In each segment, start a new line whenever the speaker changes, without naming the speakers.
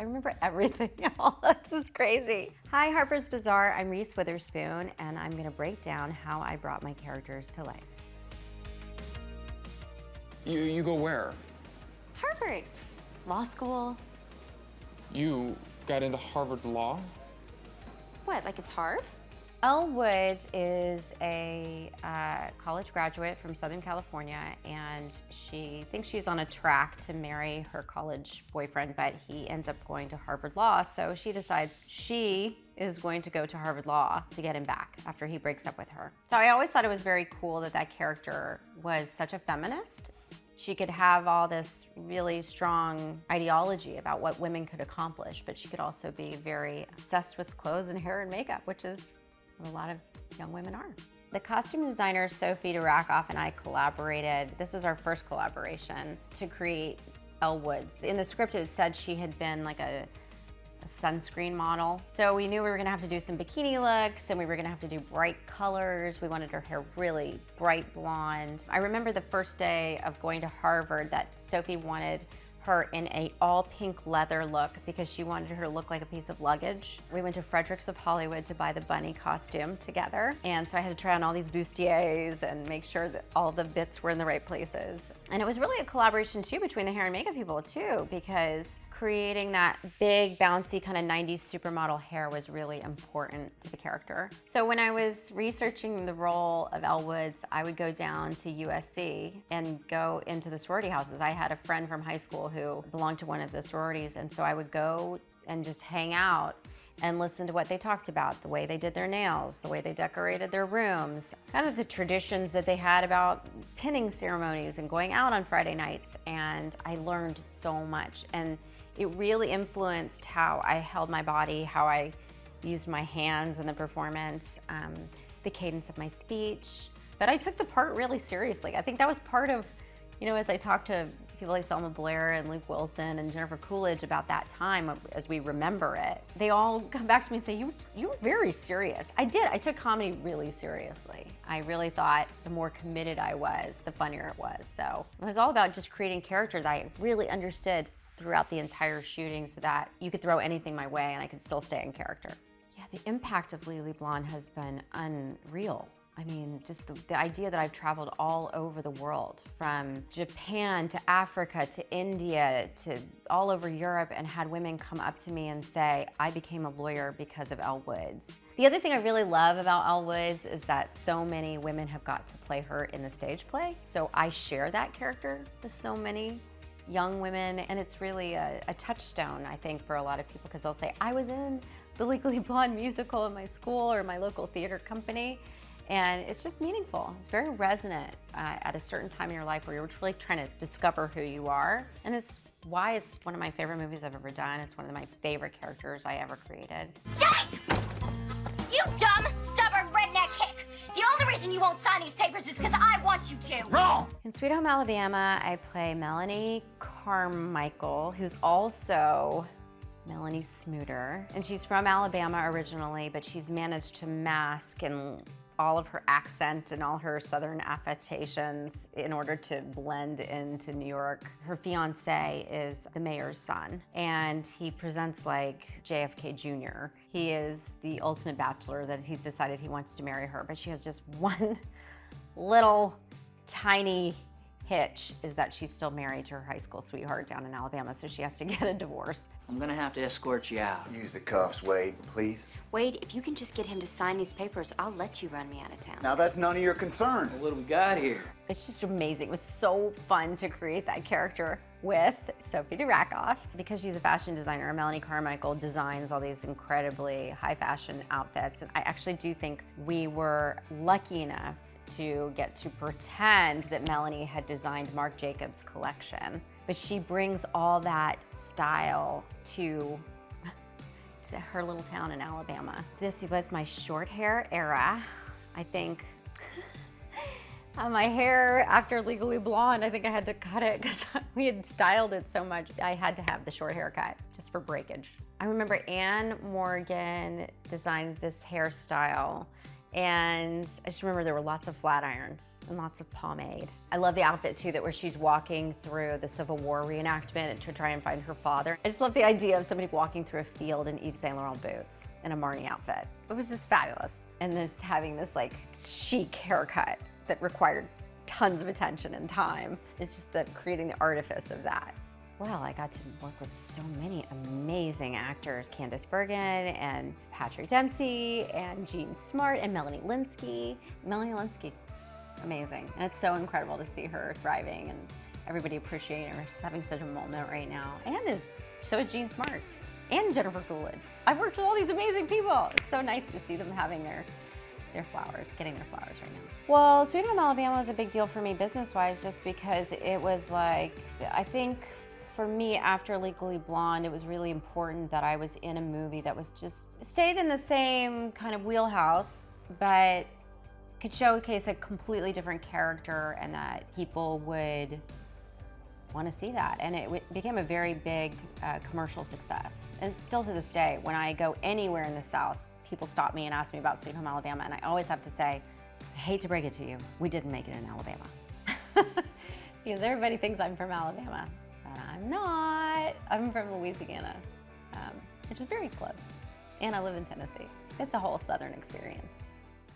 I remember everything. This is crazy. Hi, Harper's Bazaar. I'm Reese Witherspoon, and I'm gonna break down how I brought my characters to life.
You go where?
Harvard, law school.
You got into Harvard Law?
What, like it's hard? Elle Woods is a college graduate from Southern California, and she thinks she's on a track to marry her college boyfriend, but he ends up going to Harvard Law, so she decides she is going to go to Harvard Law to get him back after he breaks up with her. So I always thought it was very cool that that character was such a feminist. She could have all this really strong ideology about what women could accomplish, but she could also be very obsessed with clothes and hair and makeup, which is what a lot of young women are. The costume designer Sophie Durakoff and I collaborated. This was our first collaboration to create Elle Woods. In the script it said she had been like a sunscreen model. So we knew we were gonna have to do some bikini looks and we were gonna have to do bright colors. We wanted her hair really bright blonde. I remember the first day of going to Harvard that Sophie wanted her in a all pink leather look because she wanted her to look like a piece of luggage. We went to Fredericks of Hollywood to buy the bunny costume together. And so I had to try on all these bustiers and make sure that all the bits were in the right places. And it was really a collaboration too between the hair and makeup people too, because creating that big bouncy kind of 90s supermodel hair was really important to the character. So when I was researching the role of Elle Woods, I would go down to USC and go into the sorority houses. I had a friend from high school who belonged to one of the sororities, and so I would go and just hang out and listen to what they talked about, the way they did their nails, the way they decorated their rooms, kind of the traditions that they had about pinning ceremonies and going out on Friday nights. And I learned so much, and it really influenced how I held my body, how I used my hands in the performance, the cadence of my speech. But I took the part really seriously. I think that was part of, you know, as I talked to people like Selma Blair and Luke Wilson and Jennifer Coolidge about that time as we remember it, they all come back to me and say, you were very serious. I did, I took comedy really seriously. I really thought the more committed I was, the funnier it was. So it was all about just creating character that I really understood throughout the entire shooting so that you could throw anything my way and I could still stay in character. Yeah, the impact of Legally Blonde has been unreal. I mean, just the idea that I've traveled all over the world, from Japan to Africa to India to all over Europe, and had women come up to me and say, I became a lawyer because of Elle Woods. The other thing I really love about Elle Woods is that so many women have got to play her in the stage play. So I share that character with so many young women, and it's really a touchstone, I think, for a lot of people, because they'll say, I was in the Legally Blonde musical in my school or my local theater company. And it's just meaningful. It's very resonant at a certain time in your life where you're really trying to discover who you are. And it's why it's one of my favorite movies I've ever done. It's one of my favorite characters I ever created.
Jake! You dumb, stubborn redneck hick! The only reason you won't sign these papers is because I want you to.
Wrong!
In Sweet Home Alabama, I play Melanie Carmichael, who's also Melanie Smooter. And she's from Alabama originally, but she's managed to mask and all of her accent and all her Southern affectations in order to blend into New York. Her fiance is the mayor's son, and he presents like JFK Jr. He is the ultimate bachelor that he's decided he wants to marry her, but she has just one little tiny hitch, is that she's still married to her high school sweetheart down in Alabama, so she has to get a divorce.
I'm gonna have to escort you out.
Use the cuffs, Wade, please.
Wade, if you can just get him to sign these papers, I'll let you run me out of town.
Now that's none of your concern.
What do we got here?
It's just amazing. It was so fun to create that character with Sophie Durakoff. Because she's a fashion designer, Melanie Carmichael designs all these incredibly high fashion outfits. And I actually do think we were lucky enough to get to pretend that Melanie had designed Marc Jacobs' collection. But she brings all that style to her little town in Alabama. This was my short hair era. I think my hair after Legally Blonde, I think I had to cut it because we had styled it so much. I had to have the short haircut just for breakage. I remember Anne Morgan designed this hairstyle, And I just remember there were lots of flat irons and lots of pomade. I love the outfit too, that where she's walking through the Civil War reenactment to try and find her father. I just love the idea of somebody walking through a field in Yves Saint Laurent boots in a Marnie outfit. It was just fabulous. And just having this like chic haircut that required tons of attention and time. It's just creating the artifice of that. Well, I got to work with so many amazing actors, Candice Bergen and Patrick Dempsey and Jean Smart and Melanie Lynskey. Melanie Lynskey, amazing. And it's so incredible to see her thriving and everybody appreciating her. She's having such a moment right now. And so is Jean Smart and Jennifer Coolidge. I've worked with all these amazing people. It's so nice to see them having their flowers, getting their flowers right now. Well, Sweet Home Alabama was a big deal for me business-wise just because it was like, I think for me, after Legally Blonde, it was really important that I was in a movie that was just stayed in the same kind of wheelhouse, but could showcase a completely different character and that people would want to see that. And it became a very big commercial success. And still to this day, when I go anywhere in the South, people stop me and ask me about Sweet Home Alabama, and I always have to say, I hate to break it to you, we didn't make it in Alabama. Because everybody thinks I'm from Alabama. I'm not. I'm from Louisiana, which is very close. And I live in Tennessee. It's a whole Southern experience.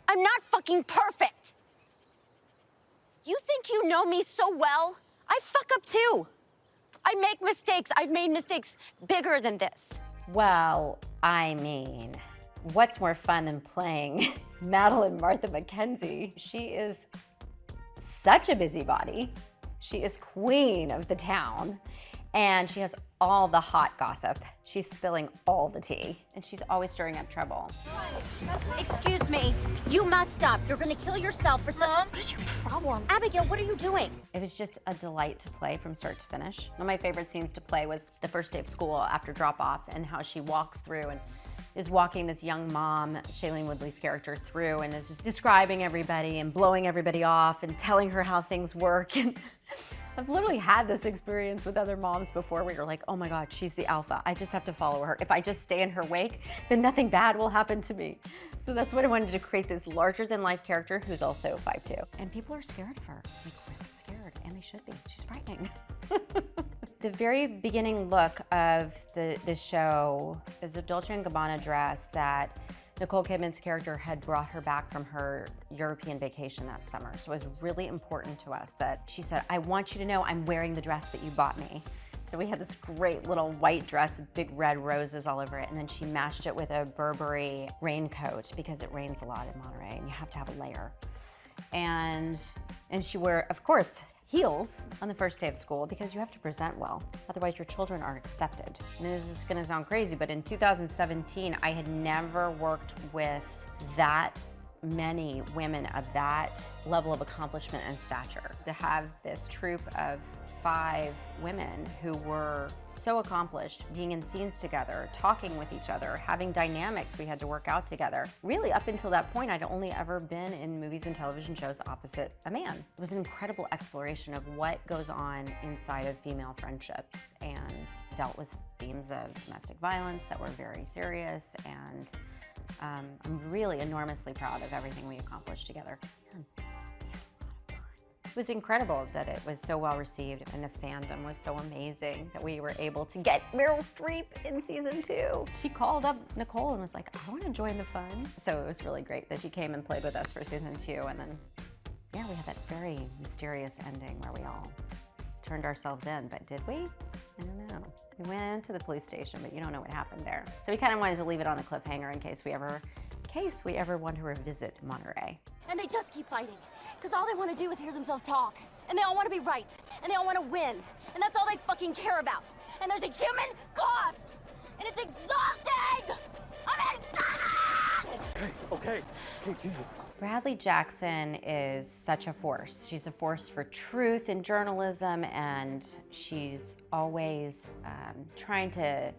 I'm not fucking perfect. You think you know me so well? I fuck up too. I make mistakes. I've made mistakes bigger than this.
Well, I mean, what's more fun than playing Madeline Mackenzie? She is such a busybody. She is queen of the town, and she has all the hot gossip. She's spilling all the tea, and she's always stirring up trouble.
Excuse me. You must stop. You're gonna kill yourself for some. Mom? What is your problem? Abigail, what are you doing?
It was just a delight to play from start to finish. One of my favorite scenes to play was the first day of school after drop-off and how she walks through and is walking this young mom, Shailene Woodley's character, through and is just describing everybody and blowing everybody off and telling her how things work. And I've literally had this experience with other moms before where you're like, oh my God, she's the alpha. I just have to follow her. If I just stay in her wake, then nothing bad will happen to me. So that's what I wanted to create, this larger than life character who's also 5'2". And people are scared of her, like really scared, and they should be. She's frightening. The very beginning look of the show is a Dolce & Gabbana dress that Nicole Kidman's character had brought her back from her European vacation that summer. So it was really important to us that she said, I want you to know I'm wearing the dress that you bought me. So we had this great little white dress with big red roses all over it, and then she matched it with a Burberry raincoat because it rains a lot in Monterey and you have to have a layer. And she wore, of course, heels on the first day of school because you have to present well. Otherwise, your children aren't accepted. And this is gonna sound crazy, but in 2017, I had never worked with that many women of that level of accomplishment and stature. To have this troupe of 5 women who were so accomplished, being in scenes together, talking with each other, having dynamics we had to work out together. Really, up until that point, I'd only ever been in movies and television shows opposite a man. It was an incredible exploration of what goes on inside of female friendships and dealt with themes of domestic violence that were very serious, and I'm really enormously proud of everything we accomplished together. It was incredible that it was so well received and the fandom was so amazing that we were able to get Meryl Streep in season 2. She called up Nicole and was like, I want to join the fun. So it was really great that she came and played with us for season 2. And then, yeah, we had that very mysterious ending where we all turned ourselves in, but did we? I don't know. We went into the police station, but you don't know what happened there. So we kind of wanted to leave it on a cliffhanger in case we ever want to revisit Monterey.
And they just keep fighting, because all they want to do is hear themselves talk. And they all want to be right. And they all want to win. And that's all they fucking care about. And there's a human cost. And it's exhausting! I'm exhausted!
Okay, Jesus.
Bradley Jackson is such a force. She's a force for truth in journalism, and she's always trying to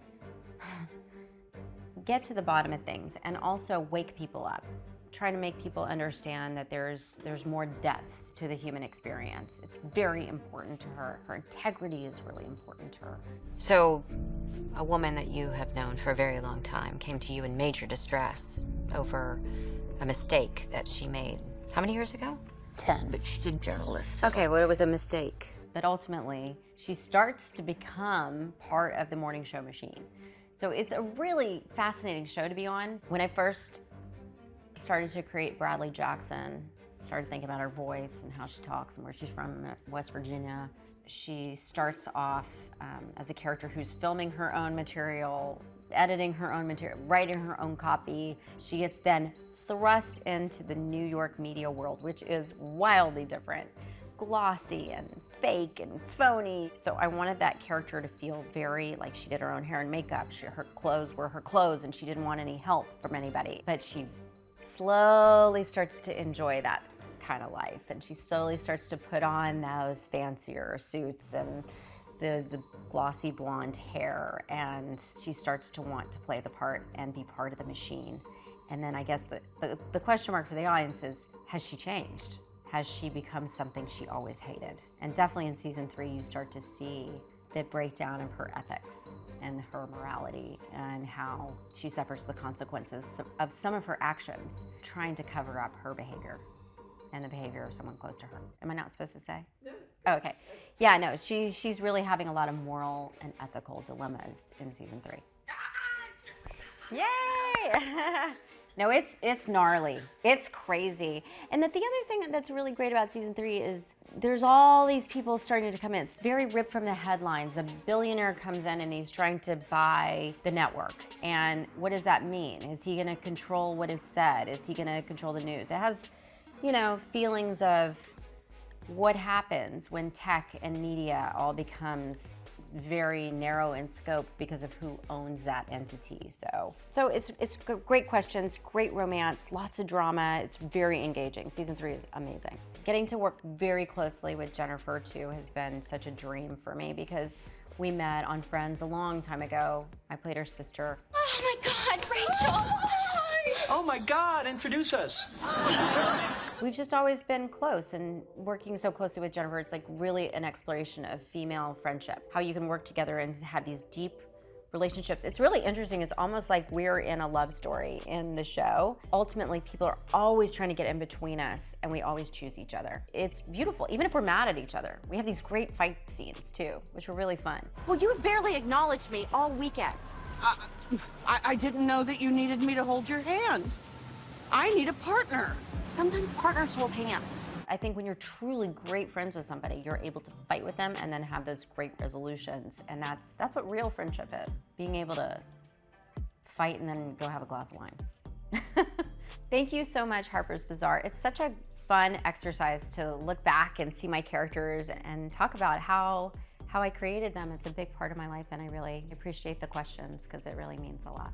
get to the bottom of things and also wake people up, trying to make people understand that there's more depth to the human experience. It's very important to her. Her integrity is really important to her.
So, a woman that you have known for a very long time came to you in major distress over a mistake that she made. How many years ago?
10, but she's a journalist.
Okay, well, it was a mistake. But ultimately, she starts to become part of the morning show machine. So it's a really fascinating show to be on. When I first started to create Bradley Jackson, started thinking about her voice and how she talks and where she's from, West Virginia. She starts off as a character who's filming her own material, editing her own material, writing her own copy. She gets then thrust into the New York media world, which is wildly different. Glossy and fake and phony. So I wanted that character to feel very like she did her own hair and makeup. Her clothes were her clothes and she didn't want any help from anybody. But she slowly starts to enjoy that kind of life, and she slowly starts to put on those fancier suits and the glossy blonde hair, and she starts to want to play the part and be part of the machine. And then I guess the question mark for the audience is, has she changed? Has she become something she always hated? And definitely in season 3, you start to see the breakdown of her ethics and her morality and how she suffers the consequences of some of her actions, trying to cover up her behavior and the behavior of someone close to her. Am I not supposed to say? No. Oh, okay. Yeah, no, she's really having a lot of moral and ethical dilemmas in season 3. Yay! No, it's gnarly. It's crazy. And the other thing that's really great about season 3 is there's all these people starting to come in. It's very ripped from the headlines. A billionaire comes in and he's trying to buy the network. And what does that mean? Is he gonna control what is said? Is he gonna control the news? It has, you know, feelings of what happens when tech and media all becomes very narrow in scope because of who owns that entity. So it's great questions, great romance, lots of drama. It's very engaging. Season 3 is amazing. Getting to work very closely with Jennifer too has been such a dream for me because we met on Friends a long time ago. I played her sister.
Oh my God, Rachel!
Oh my God, introduce us.
We've just always been close, and working so closely with Jennifer, it's like really an exploration of female friendship, how you can work together and have these deep relationships. It's really interesting. It's almost like we're in a love story in the show. Ultimately, people are always trying to get in between us, and we always choose each other. It's beautiful, even if we're mad at each other. We have these great fight scenes too, which were really fun.
Well, you barely acknowledged me all weekend.
I didn't know that you needed me to hold your hand. I need a partner.
Sometimes partners hold hands.
I think when you're truly great friends with somebody, you're able to fight with them and then have those great resolutions. And that's what real friendship is. Being able to fight and then go have a glass of wine. Thank you so much, Harper's Bazaar. It's such a fun exercise to look back and see my characters and talk about how I created them. It's a big part of my life, and I really appreciate the questions because it really means a lot.